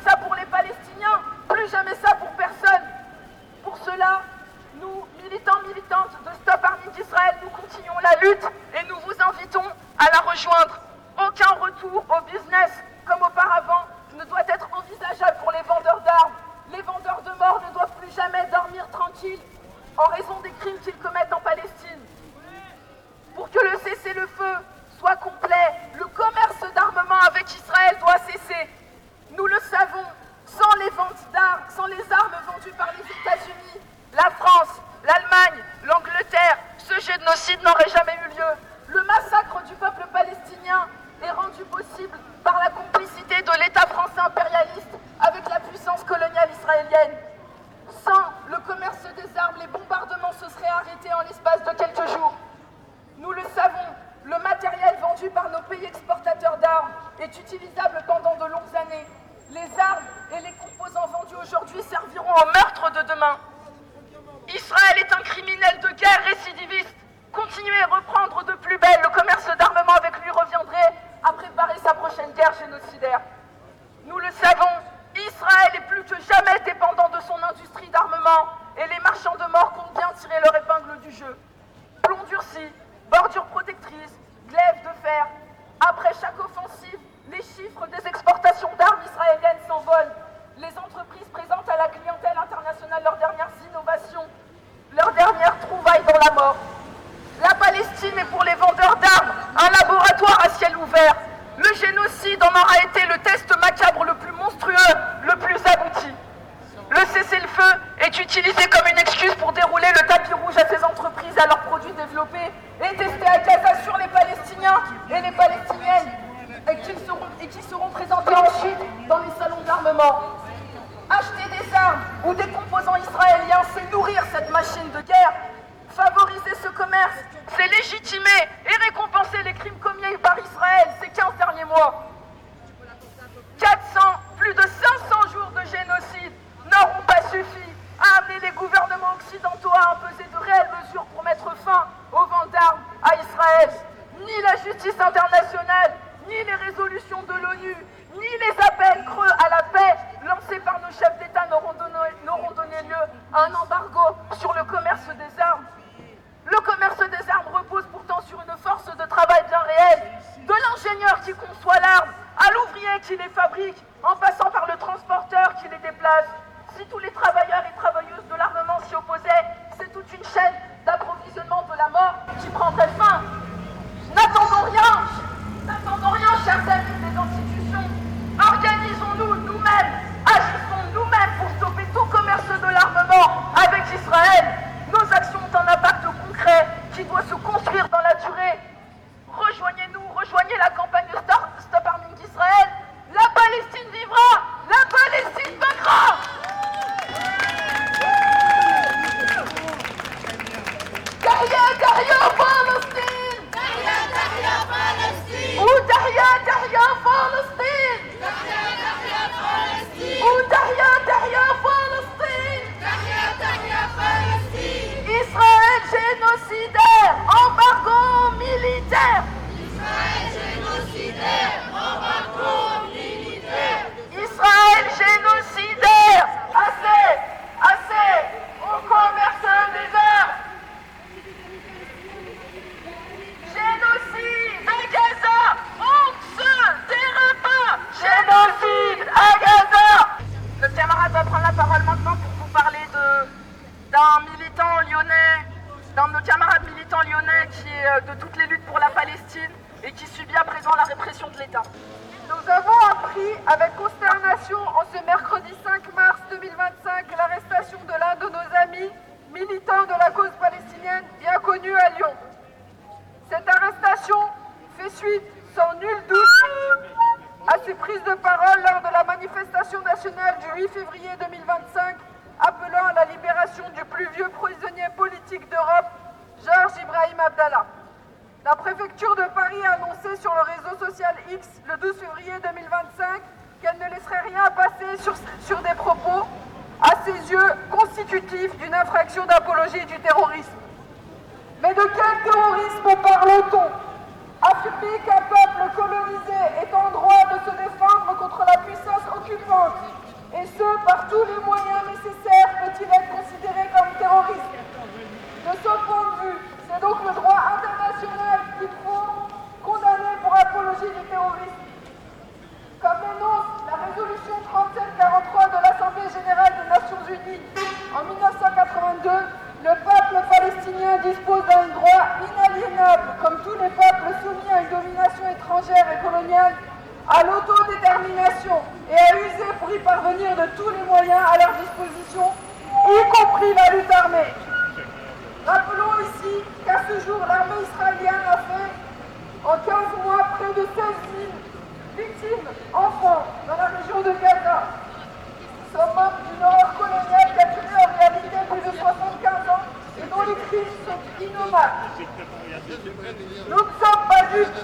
ça pour les Palestiniens, plus jamais ça pour personne. Pour cela, nous, militants, militantes de Stop Arming d'Israël, nous continuons la lutte et nous vous invitons à la rejoindre. Aucun retour au business comme auparavant ne doit être envisageable pour les vendeurs d'armes. Les vendeurs de mort ne doivent plus jamais dormir tranquilles en raison des crimes qu'ils commettent en Palestine. Pour que le cessez-le-feu soit complet, le commerce d'armement avec Israël doit cesser. Nous le savons, sans les ventes d'armes, sans les armes vendues par les États-Unis, la France, l'Allemagne, l'Angleterre, ce génocide n'aurait jamais eu lieu. Le massacre du peuple palestinien est rendu possible par la complicité de l'État français impérialiste avec la puissance coloniale israélienne. Sans le commerce des armes, les bombardements se seraient arrêtés en l'espace de quelques jours. Nous le savons, le matériel vendu par nos pays exportateurs d'armes est utilisable pendant de longues années. Les armes et les composants vendus aujourd'hui serviront au meurtre de demain. Israël est un criminel de guerre récidiviste. Continuer et reprendre de plus belle le commerce d'armement avec lui reviendrait à préparer sa prochaine guerre génocidaire. Nous le savons, Israël est plus que jamais dépendant de son industrie d'armement et les marchands de mort comptent bien tirer leur épingle du jeu. Plomb durci, bordures protectrices, glaives de fer. Après chaque offensive, les chiffres des exportations d'armes israéliennes s'envolent. Les entreprises présentent à la clientèle internationale leurs dernières innovations, leurs dernières trouvailles dans la mort. La Palestine est pour les vendeurs d'armes un laboratoire à ciel ouvert. Le génocide en aura été le test macabre le plus monstrueux, le plus abouti. Le cessez-le-feu est utilisé comme une excuse pour dérouler le tapis rouge à ces entreprises, à leurs produits développés et testés à Gaza sur les Palestiniens et les Palestiniennes, et qui seront présentés ensuite dans les salons d'armement. Acheter des armes ou des composants israéliens, c'est nourrir cette machine de guerre. Favoriser ce commerce, c'est légitimer et récompenser les crimes commis par Israël ces 15 derniers mois. 400, plus de 500 jours de génocide n'auront pas suffi à amener les gouvernements occidentaux à imposer de réelles mesures pour mettre fin aux ventes d'armes à Israël. Ni la justice internationale, ni les résolutions de l'ONU, ni les appels creux à la paix lancés par nos chefs d'État n'auront donné lieu à un embargo sur le commerce des armes. Le commerce des armes repose pourtant sur une force de travail bien réelle, de l'ingénieur qui conçoit l'arme, à l'ouvrier qui les fabrique, en passant par le transporteur qui les déplace. Si tous les travailleurs et travailleuses de l'armement s'y opposaient, c'est toute une chaîne d'approvisionnement de la mort qui prendrait fin. N'attendons rien, chers amis des institutions. Organisons-nous nous-mêmes, agissons nous-mêmes pour stopper tout commerce de l'armement avec Israël. Nos actions ont un impact concret qui doit se construire dans la durée. Rejoignez-nous, rejoignez la campagne Stop Arming d'Israël. La Palestine vivra, la Palestine vaincra. تحيا فلسطين تحيا فلسطين وتحيا فلسطين وتحيا فلسطين Israël génocidaire, embargo militaire. Israël génocidaire, assez au commerce des armes. Génocide à Gaza, on ne se taira pas. Génocide à Gaza. Le camarade va prendre la parole maintenant pour vous parler d'un militant lyonnais, d'un de nos camarades militants lyonnais qui est de toutes les luttes pour la Palestine et qui subit à présent la répression de l'État. Nous avons appris avec consternation en ce mercredi 5 mars 2025 l'arrestation de l'un de nos amis militants de la cause palestinienne bien connu à Lyon. Cette arrestation fait suite sans nul doute à ses prises de parole lors de la manifestation nationale du 8 février 2025 appelant à la libération du plus vieux prisonnier politique d'Europe, Georges Ibrahim Abdallah. La préfecture de Paris a annoncé sur le réseau social X le 12 février 2025 qu'elle ne laisserait rien passer sur des propos, à ses yeux, constitutifs d'une infraction d'apologie du terrorisme. Mais de quel terrorisme parle-t-on? Affirmer qu'un peuple colonisé est en droit de se défendre contre la puissance tous les moyens nécessaires peut-il être considéré comme terroriste. De ce point de vue, c'est donc le droit international qu'il faut condamner pour apologie du terrorisme. Comme l'énonce la résolution 3743 de l'Assemblée générale des Nations Unies en 1982, le peuple palestinien dispose d'un droit inaliénable, comme tous les peuples soumis à une domination étrangère et coloniale, à l'autodétermination et à user pour y parvenir de tous les moyens à leur disposition, y compris la lutte armée. Rappelons ici qu'à ce jour, l'armée israélienne a fait en 15 mois près de 16 000 victimes, enfants, dans la région de Gaza. Nous sommes membres d'une horreur coloniale qui a duré en réalité plus de 75 ans et dont les crimes sont innommables. Nous ne sommes pas dupes.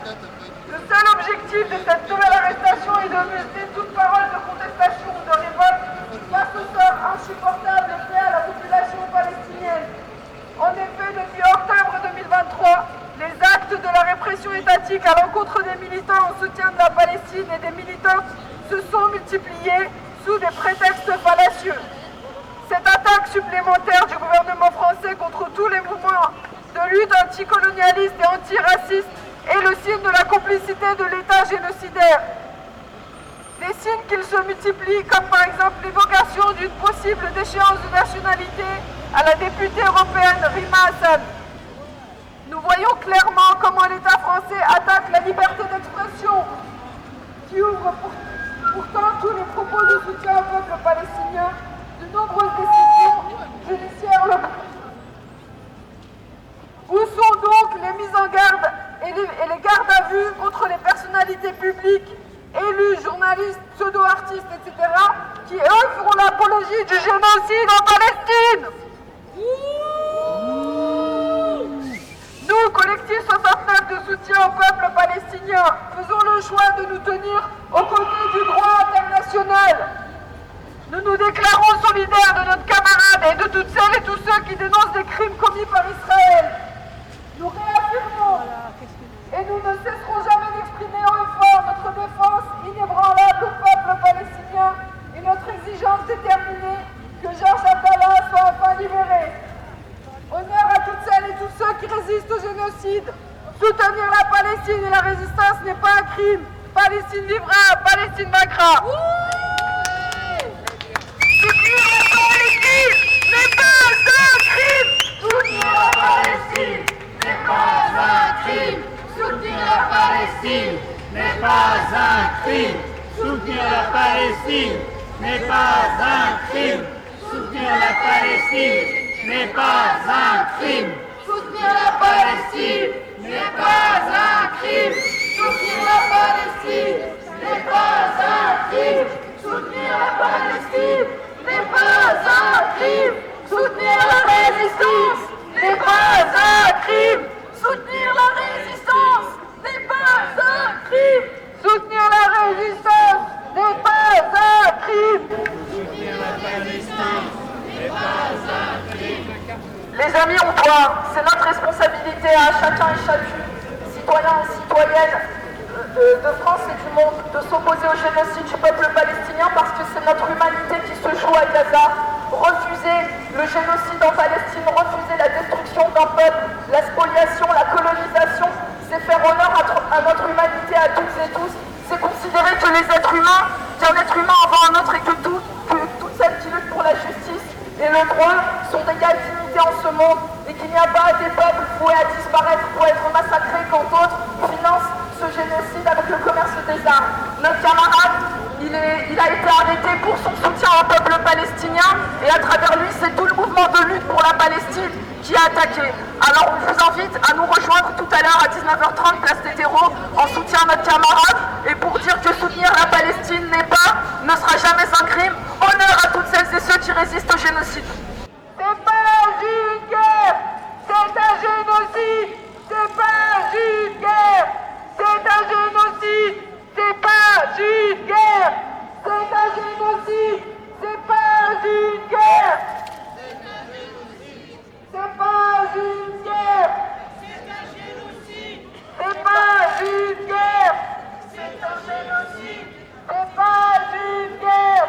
Le seul objectif de cette nouvelle arrestation est de museler toute parole de contestation ou de révolte face au sort insupportable fait à la population palestinienne. En effet, depuis octobre 2023, les actes de la répression étatique à l'encontre des militants en soutien de la Palestine et des militants se sont multipliés sous des prétextes fallacieux. Cette attaque supplémentaire du gouvernement français contre tous les mouvements de lutte anticolonialiste et antiraciste est le signe de la complicité de l'État génocidaire. Des signes qu'ils se multiplient, comme par exemple l'évocation d'une possible déchéance de nationalité à la députée européenne Rima Hassan. Nous voyons clairement comment l'État français attaque la liberté d'expression, qui ouvre pourtant tous les propos de soutien au peuple palestinien. De nombreuses décisions judiciaires locales. Où sont donc les mises en garde et les gardes à vue contre les personnalités publiques, élus, journalistes, pseudo-artistes, etc., qui eux feront l'apologie du génocide en Palestine? Nous, collectif 69 de soutien au peuple palestinien, faisons le choix de nous tenir aux côtés du droit international. Nous nous déclarons solidaires de notre camarade et de toutes celles et tous ceux qui dénoncent des crimes commis par Israël. Nous réaffirmons et nous ne cesserons jamais d'exprimer haut et fort notre défense inébranlable au peuple palestinien et notre exigence déterminée que Georges Abdallah soit enfin libéré. Honneur à toutes celles et tous ceux qui résistent au génocide. Soutenir la Palestine et la résistance n'est pas un crime. Palestine vivra, Palestine vaincra. Soutenir la Palestine n'est pas un crime. Soutenir la Palestine n'est pas un crime. Soutenir la Palestine n'est pas un crime. Soutenir la Palestine n'est pas un crime. Soutenir la Palestine n'est pas un crime. Soutenir la Palestine n'est pas un crime. Soutenir la Palestine n'est pas un crime. Soutenir la Palestine n'est pas un crime. Soutenir la résistance n'est pas un crime. Soutenir la résistance n'est pas un crime. Soutenir la résistance n'est pas un crime. Soutenir la Palestine n'est pas un crime. Les amis, on doit, c'est notre responsabilité à chacun et chacune, citoyens et citoyennes de France et du monde, de s'opposer au génocide du peuple palestinien parce que c'est notre humanité qui se joue à Gaza. Refuser le génocide en Palestine, refuser la destruction d'un peuple, la spoliation, la colonisation, c'est faire honneur à notre humanité, à toutes et tous. C'est considérer que les êtres humains, qu'un être humain avant un autre et que toutes celles qui luttent pour la justice et le droit sont d'égale dignité en ce monde et qu'il n'y a pas des peuples voués à disparaître pour être massacrés quand d'autres financent ce génocide avec le commerce des armes. Notre camarade, il a été arrêté pour son soutien au peuple palestinien et à travers lui, c'est tout le mouvement de lutte pour la Palestine qui a attaqué. Alors on vous invite à nous rejoindre tout à l'heure à 19h30, place des terreaux, en soutien à notre camarade et pour dire que soutenir la Palestine ne sera jamais un crime. Honneur à toutes celles et ceux qui résistent au génocide. C'est pas une guerre, c'est un génocide. C'est pas une guerre, c'est un génocide. C'est pas une guerre, c'est un génocide. C'est pas une guerre. C'est pas une guerre. C'est un génocide. C'est pas une guerre. C'est un génocide. C'est pas une guerre.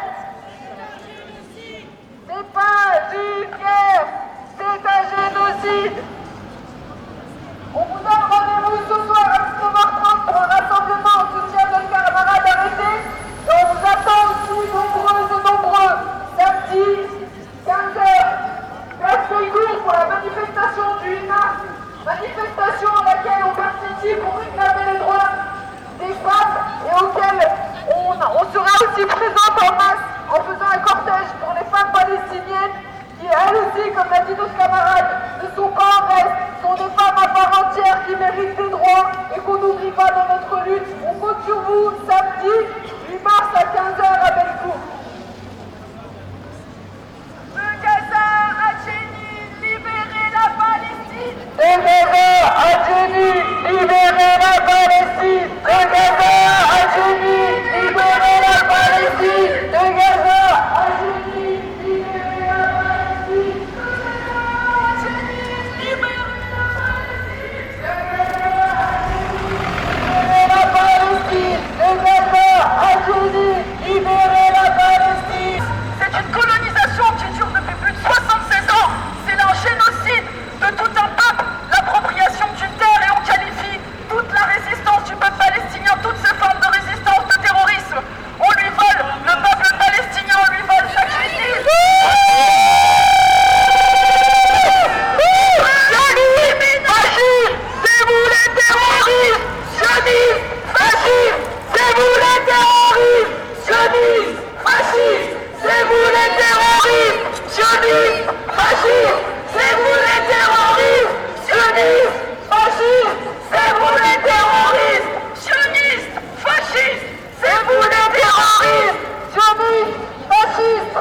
et qu'on n'oublie pas dans notre lutte. On compte sur vous samedi 8 mars à 15h à Bellecour. De Gaza à Jenny, libérez la Palestine. De Gaza à Jenny, libérez la Palestine. De Gaza à Jenny, libérez la Palestine. De Gaza à Jenny, libérez la Palestine. C'est une colonisation qui dure depuis plus de 76 ans. C'est un génocide de tout un peuple, l'appropriation d'une terre, et on qualifie toute la résistance du peuple palestinien, toutes ces formes de résistance, de terrorisme. On lui vole, le peuple palestinien, on lui vole sa cuisine. C'est vous les terroristes! Sionistes, fascistes, c'est vous les terroristes! Sionistes, fascistes, c'est vous les terroristes! Sionistes, fascistes, c'est vous les terroristes! Sionistes, fascistes, c'est vous les terroristes! Sionistes, fascistes, c'est vous les terroristes! Sionistes, fascistes!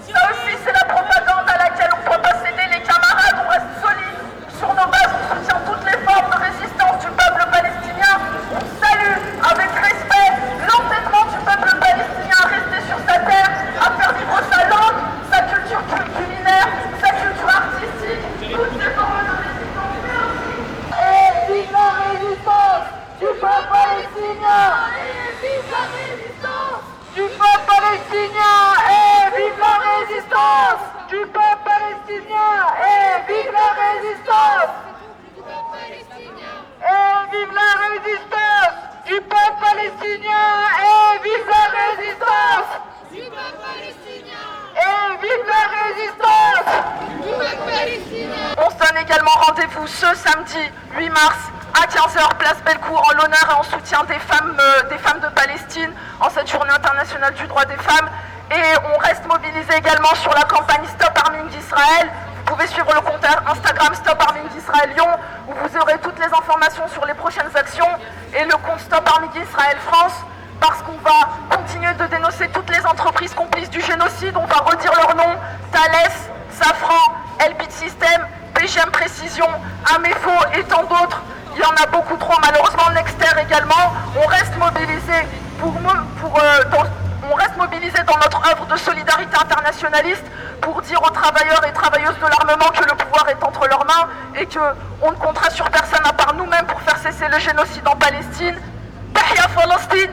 Ça aussi, c'est la propagande à laquelle on ne peut pas céder, les camarades. On reste solides sur nos bases, on soutient toutes les formes de résistance du peuple palestinien. On salue avec respect l'entêtement du peuple palestinien à rester sur sa terre, à faire vivre sa langue, sa culture culinaire, sa culture artistique, toutes ces formes de résistance. Et vive la résistance du peuple palestinien! Et vive la résistance du peuple palestinien! Et vive la résistance du peuple palestinien! Et vive la résistance! Et vive la résistance du peuple palestinien! Et vive la résistance du peuple palestinien! Et vive la résistance du peuple palestinien! On se donne également rendez-vous ce samedi 8 mars à 15h, place Bellecour, en l'honneur et en soutien des femmes de Palestine, en cette journée internationale du droit des femmes. Et on reste mobilisé également sur la campagne Stop Arming d'Israël. Vous pouvez suivre le compte Instagram Stop Arming d'Israël Lyon, où vous aurez toutes les informations sur les prochaines actions, et le compte Stop Arming d'Israël France, parce qu'on va continuer de dénoncer toutes les entreprises complices du génocide. On va redire leurs noms: Thales, Safran, Elbit System, PGM Précision, Amefo et tant d'autres. Il y en a beaucoup trop, malheureusement. Nexter également. On reste mobilisé on reste mobilisé dans notre œuvre de solidarité internationaliste pour dire aux travailleurs et travailleuses de l'armement que le pouvoir est entre leurs mains et qu'on ne comptera sur personne à part nous-mêmes pour faire cesser le génocide en Palestine. Tahia Palestine!